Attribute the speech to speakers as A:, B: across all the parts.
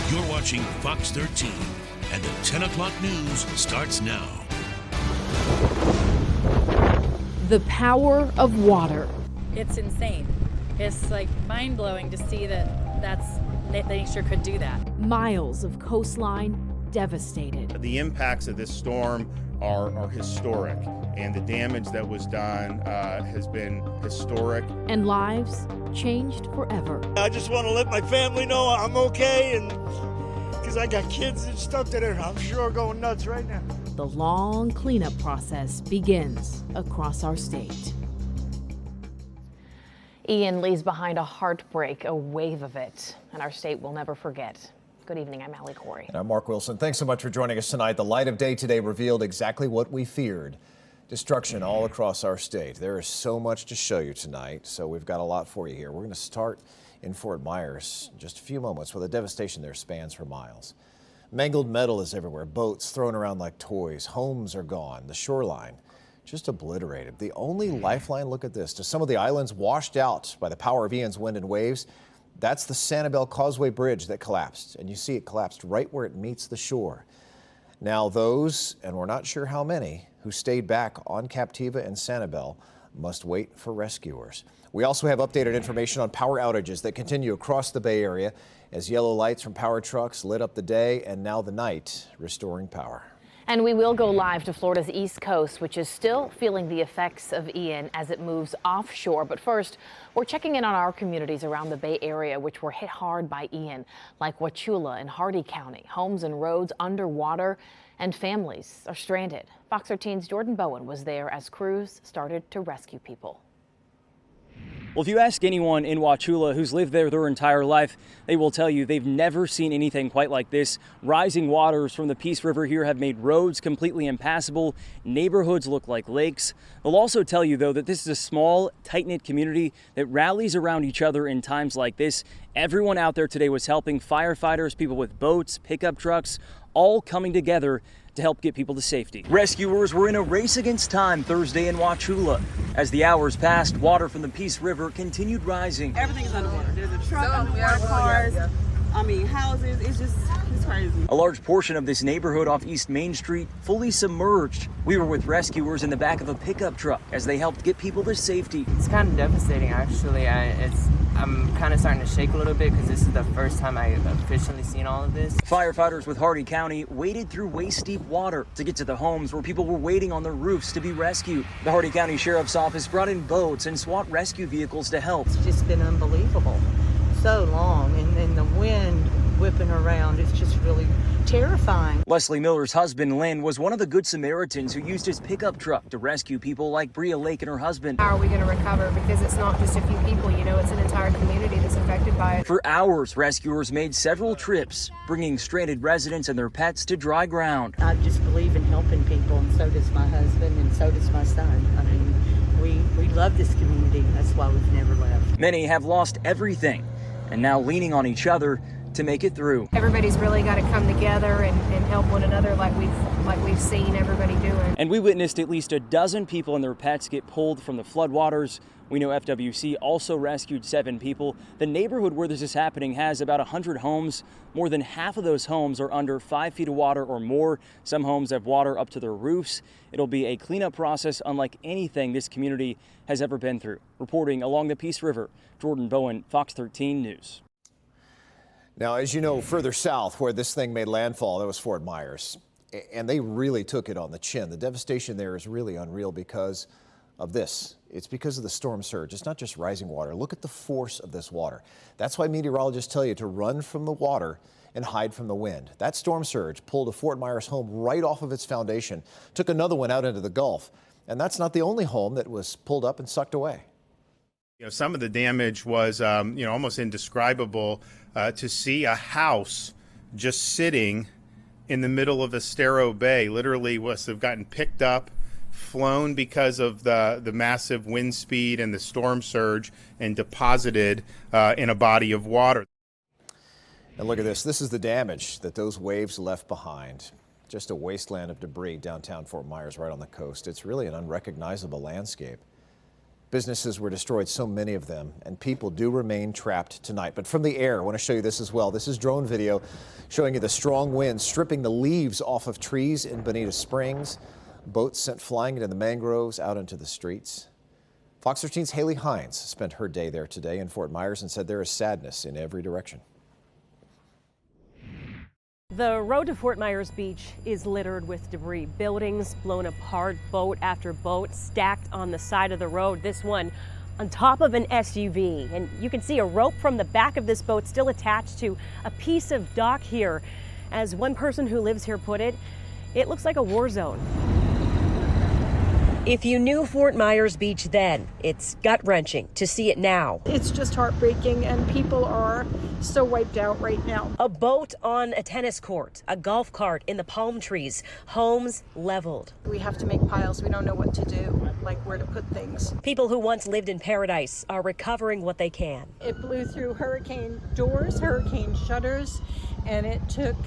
A: You're watching Fox 13, and the 10 o'clock news starts now.
B: The power of water.
C: It's insane. It's like mind-blowing to see that nature could do that.
B: Miles of coastline devastated.
D: The impacts of this storm are historic, and the damage that was done has been historic.
B: And lives changed forever.
E: I just want to let my family know I'm okay, and because I got kids and stuff that are, I'm sure, going nuts right now.
B: The long cleanup process begins across our state.
F: Ian leaves behind a heartbreak, a wave of it, and our state will never forget. Good evening, I'm Allie Corey.
G: And I'm Mark Wilson. Thanks so much for joining us tonight. The light of day today revealed exactly what we feared. Destruction all across our state. There is so much to show you tonight, so we've got a lot for you here. We're going to start in Fort Myers in just a few moments, where the devastation there spans for miles. Mangled metal is everywhere, boats thrown around like toys, homes are gone, the shoreline just obliterated. The only lifeline, look at this, to some of the islands washed out by the power of Ian's wind and waves, that's the Sanibel Causeway Bridge that collapsed, and you see it collapsed right where it meets the shore. Now those, and we're not sure how many, who stayed back on Captiva and Sanibel must wait for rescuers. We also have updated information on power outages that continue across the Bay Area as yellow lights from power trucks lit up the day and now the night, restoring power.
F: And we will go live to Florida's East Coast, which is still feeling the effects of Ian as it moves offshore. But first, we're checking in on our communities around the Bay Area, which were hit hard by Ian, like Wauchula and Hardee County. Homes and roads underwater, and families are stranded. Fox 13's Jordan Bowen was there as crews started to rescue people.
H: Well, if you ask anyone in Wauchula who's lived there their entire life, they will tell you they've never seen anything quite like this. Rising waters from the Peace River here have made roads completely impassable. Neighborhoods look like lakes. They'll also tell you, though, that this is a small, tight-knit community that rallies around each other in times like this. Everyone out there today was helping firefighters, people with boats, pickup trucks, all coming together to help get people to safety. Rescuers were in a race against time Thursday in Wauchula. As the hours passed, water from the Peace River continued rising.
I: Everything's underwater. There's a truck underwater, cars, houses. It's crazy.
H: A large portion of this neighborhood off East Main Street fully submerged. We were with rescuers in the back of a pickup truck as they helped get people to safety.
J: It's kind of devastating, actually. I'm kind of starting to shake a little bit because this is the first time I've officially seen all of this.
H: Firefighters with Hardee County waded through waist-deep water to get to the homes where people were waiting on their roofs to be rescued. The Hardee County Sheriff's Office brought in boats and SWAT rescue vehicles to help.
I: It's just been unbelievable. So long, and the wind whipping around, it's just really terrifying.
H: Leslie Miller's husband, Lynn, was one of the Good Samaritans who used his pickup truck to rescue people like Bria Lake and her husband.
K: How are we going to recover? Because it's not just a few people, it's an entire community that's affected by it.
H: For hours, rescuers made several trips, bringing stranded residents and their pets to dry ground.
I: I just believe in helping people, and so does my husband, and so does my son. I mean, we love this community. That's why we've never left.
H: Many have lost everything and now leaning on each other to make it through.
K: Everybody's really got to come together and help one another like we've seen everybody doing.
H: And we witnessed at least a dozen people and their pets get pulled from the floodwaters. We know FWC also rescued 7 people. The neighborhood where this is happening has about 100 homes. More than half of those homes are under 5 feet of water or more. Some homes have water up to their roofs. It'll be a cleanup process unlike anything this community has ever been through. Reporting along the Peace River, Jordan Bowen, Fox 13 News.
G: Now, as you know, further south where this thing made landfall, that was Fort Myers. And they really took it on the chin. The devastation there is really unreal because of this. It's because of the storm surge. It's not just rising water. Look at the force of this water. That's why meteorologists tell you to run from the water and hide from the wind. That storm surge pulled a Fort Myers home right off of its foundation, took another one out into the Gulf. And that's not the only home that was pulled up and sucked away.
D: Some of the damage was, almost indescribable. To see a house just sitting in the middle of Estero Bay literally must have gotten picked up, flown because of the massive wind speed and the storm surge, and deposited in a body of water.
G: And look at this. This is the damage that those waves left behind. Just a wasteland of debris downtown Fort Myers right on the coast. It's really an unrecognizable landscape. Businesses were destroyed, so many of them, and people do remain trapped tonight. But from the air, I want to show you this as well. This is drone video showing you the strong winds stripping the leaves off of trees in Bonita Springs. Boats sent flying into the mangroves, out into the streets. Fox 13's Haley Hines spent her day there today in Fort Myers and said there is sadness in every direction.
L: The road to Fort Myers Beach is littered with debris. Buildings blown apart, boat after boat stacked on the side of the road. This one on top of an SUV. And you can see a rope from the back of this boat still attached to a piece of dock here. As one person who lives here put it, it looks like a war zone. If you knew Fort Myers Beach then, it's gut-wrenching to see it now.
K: It's just heartbreaking, and people are so wiped out right now.
L: A boat on a tennis court, a golf cart in the palm trees, homes leveled.
K: We have to make piles. We don't know what to do, like where to put things.
L: People who once lived in paradise are recovering what they can.
K: It blew through hurricane doors, hurricane shutters, and it took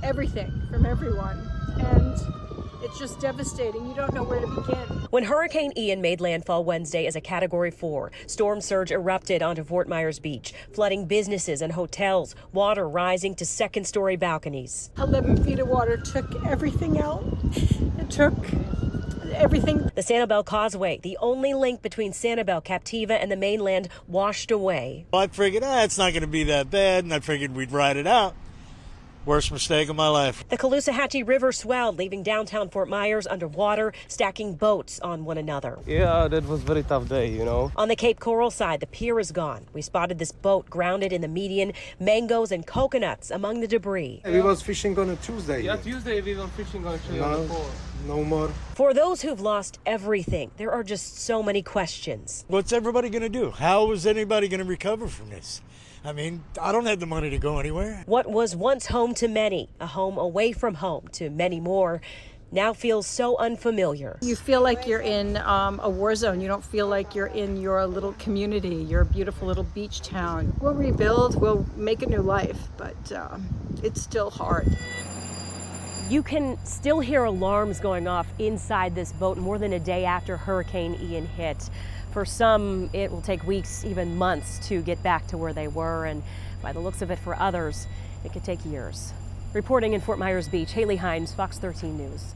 K: everything from everyone. And it's just devastating. You don't know where to begin.
L: When Hurricane Ian made landfall Wednesday as a Category 4, storm surge erupted onto Fort Myers Beach, flooding businesses and hotels, water rising to second-story balconies.
K: 11 feet of water took everything out. It took everything.
L: The Sanibel Causeway, the only link between Sanibel, Captiva, and the mainland, washed away.
E: I figured, it's not going to be that bad, and I figured we'd ride it out. Worst mistake of my life.
L: The Caloosahatchee River swelled, leaving downtown Fort Myers underwater, stacking boats on one another.
M: Yeah, that was a very tough day, you know.
L: On the Cape Coral side, the pier is gone. We spotted this boat grounded in the median, mangoes and coconuts among the debris.
M: We was fishing on a Tuesday.
N: Yeah, Tuesday we were fishing on
M: No more.
L: For those who've lost everything, there are just so many questions.
E: What's everybody going to do? How is anybody going to recover from this? I mean, I don't have the money to go anywhere.
L: What was once home to many, a home away from home to many more, now feels so unfamiliar.
K: You feel like you're in a war zone. You don't feel like you're in your little community, your beautiful little beach town. We'll rebuild, we'll make a new life, but it's still hard.
L: You can still hear alarms going off inside this boat more than a day after Hurricane Ian hit. For some, it will take weeks, even months, to get back to where they were, and by the looks of it, for others, it could take years. Reporting in Fort Myers Beach, Haley Hines, Fox 13 News.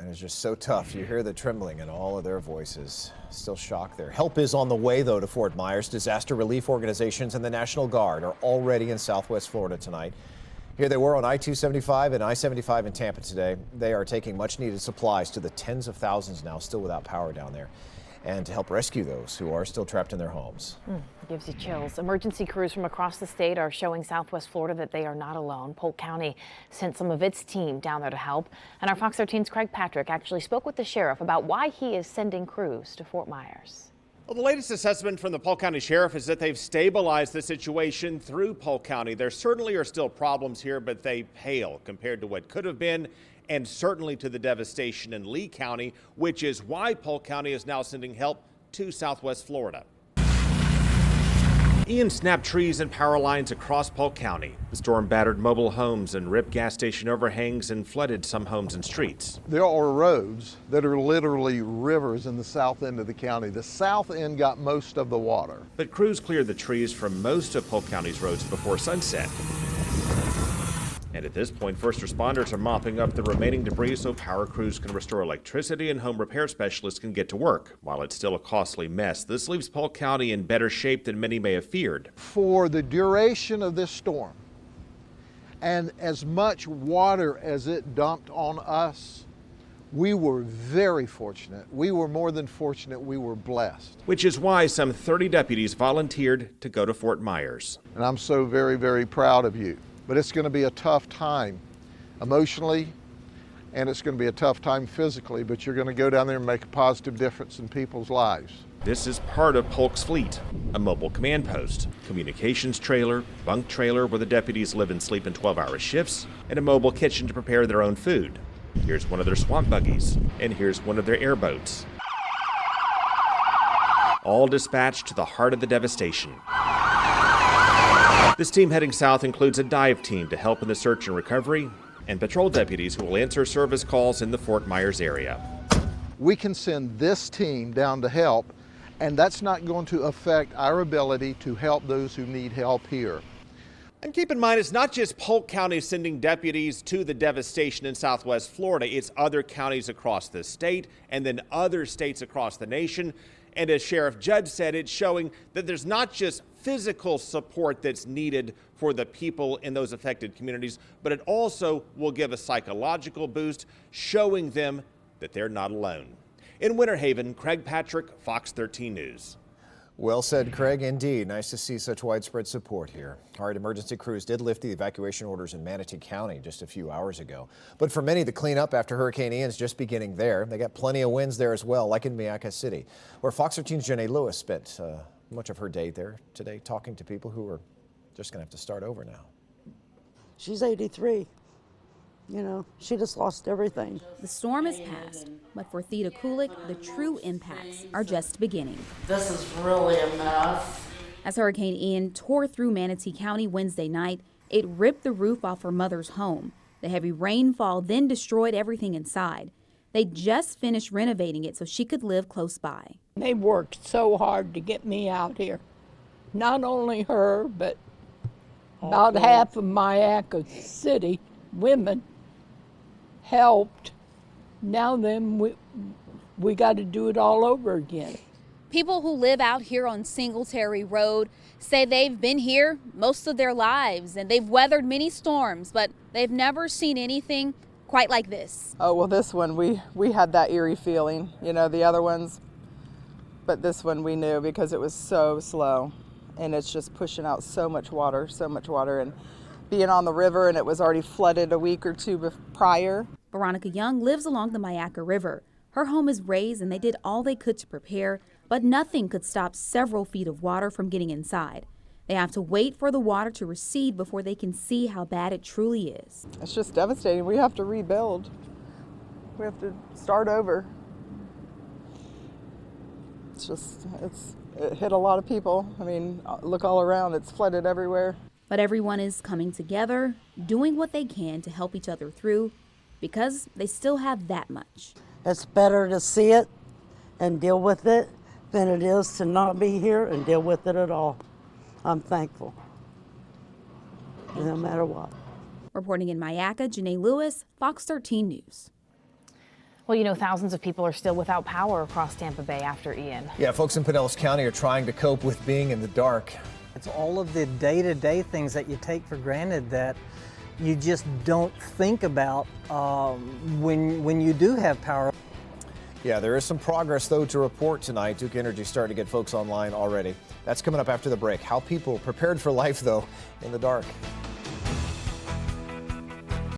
G: And it's just so tough. You hear the trembling in all of their voices. Still shocked there. Help is on the way, though, to Fort Myers. Disaster relief organizations and the National Guard are already in Southwest Florida tonight. Here they were on I-275 and I-75 in Tampa today. They are taking much-needed supplies to the tens of thousands now still without power down there, and to help rescue those who are still trapped in their homes.
F: Gives you chills. Emergency crews from across the state are showing Southwest Florida that they are not alone. Polk County sent some of its team down there to help. And our Fox 13's Craig Patrick actually spoke with the sheriff about why he is sending crews to Fort Myers.
O: Well, the latest assessment from the Polk County Sheriff is that they've stabilized the situation through Polk County. There certainly are still problems here, but they pale compared to what could have been, and certainly to the devastation in Lee County, which is why Polk County is now sending help to Southwest Florida. Ian snapped trees and power lines across Polk County. The storm battered mobile homes and ripped gas station overhangs and flooded some homes and streets.
P: There are roads that are literally rivers in the south end of the county. The south end got most of the water.
O: But crews cleared the trees from most of Polk County's roads before sunset. And at this point, first responders are mopping up the remaining debris so power crews can restore electricity and home repair specialists can get to work. While it's still a costly mess, this leaves Polk County in better shape than many may have feared.
P: For the duration of this storm, and as much water as it dumped on us, we were very fortunate. We were more than fortunate, we were blessed.
O: Which is why some 30 deputies volunteered to go to Fort Myers.
P: And I'm so very, very proud of you. But it's going to be a tough time emotionally, and it's going to be a tough time physically, but you're going to go down there and make a positive difference in people's lives.
O: This is part of Polk's fleet, a mobile command post, communications trailer, bunk trailer where the deputies live and sleep in 12-hour shifts, and a mobile kitchen to prepare their own food. Here's one of their swamp buggies, and here's one of their airboats. All dispatched to the heart of the devastation. This team heading south includes a dive team to help in the search and recovery, and patrol deputies who will answer service calls in the Fort Myers area.
P: We can send this team down to help, and that's not going to affect our ability to help those who need help here.
O: And keep in mind, it's not just Polk County sending deputies to the devastation in Southwest Florida. It's other counties across the state and then other states across the nation. And as Sheriff Judd said, it's showing that there's not just physical support that's needed for the people in those affected communities, but it also will give a psychological boost, showing them that they're not alone. In Winter Haven, Craig Patrick, Fox 13 News.
G: Well said, Craig. Indeed. Nice to see such widespread support here. All right, emergency crews did lift the evacuation orders in Manatee County just a few hours ago. But for many, the cleanup after Hurricane Ian is just beginning there. They got plenty of winds there as well, like in Myakka City, where Fox 13's Janae Lewis spent much of her day there today talking to people who are just going to have to start over now.
N: She's 83. You know, she just lost everything.
Q: The storm is past, but for Theda Kulik, the true impacts are just beginning.
N: This is really a mess.
Q: As Hurricane Ian tore through Manatee County Wednesday night, it ripped the roof off her mother's home. The heavy rainfall then destroyed everything inside. They just finished renovating it so she could live close by.
R: They worked so hard to get me out here. Not only her, but about half of Myakka City women helped. Now then we got to do it all over again.
Q: People who live out here on Singletary Road say they've been here most of their lives and they've weathered many storms, but they've never seen anything quite like this.
S: Oh, well, this one, we had that eerie feeling, you know, the other ones, but this one we knew because it was so slow and it's just pushing out so much water, and being on the river, and it was already flooded a week or two prior.
Q: Veronica Young lives along the Myakka River. Her home is raised and they did all they could to prepare, but nothing could stop several feet of water from getting inside. They have to wait for the water to recede before they can see how bad it truly is.
S: It's just devastating. We have to rebuild. We have to start over. It hit a lot of people. I mean, look all around, it's flooded everywhere.
Q: But everyone is coming together, doing what they can to help each other through, because they still have that much.
N: It's better to see it and deal with it than it is to not be here and deal with it at all. I'm thankful, no matter what.
Q: Reporting in Myakka, Janae Lewis, Fox 13 News.
F: Well, you know, thousands of people are still without power across Tampa Bay after Ian.
G: Yeah, folks in Pinellas County are trying to cope with being in the dark.
T: It's all of the day-to-day things that you take for granted that you just don't think about when you do have power.
G: Yeah, there is some progress, though, to report tonight. Duke Energy starting to get folks online already. That's coming up after the break. How people prepared for life, though, in the dark.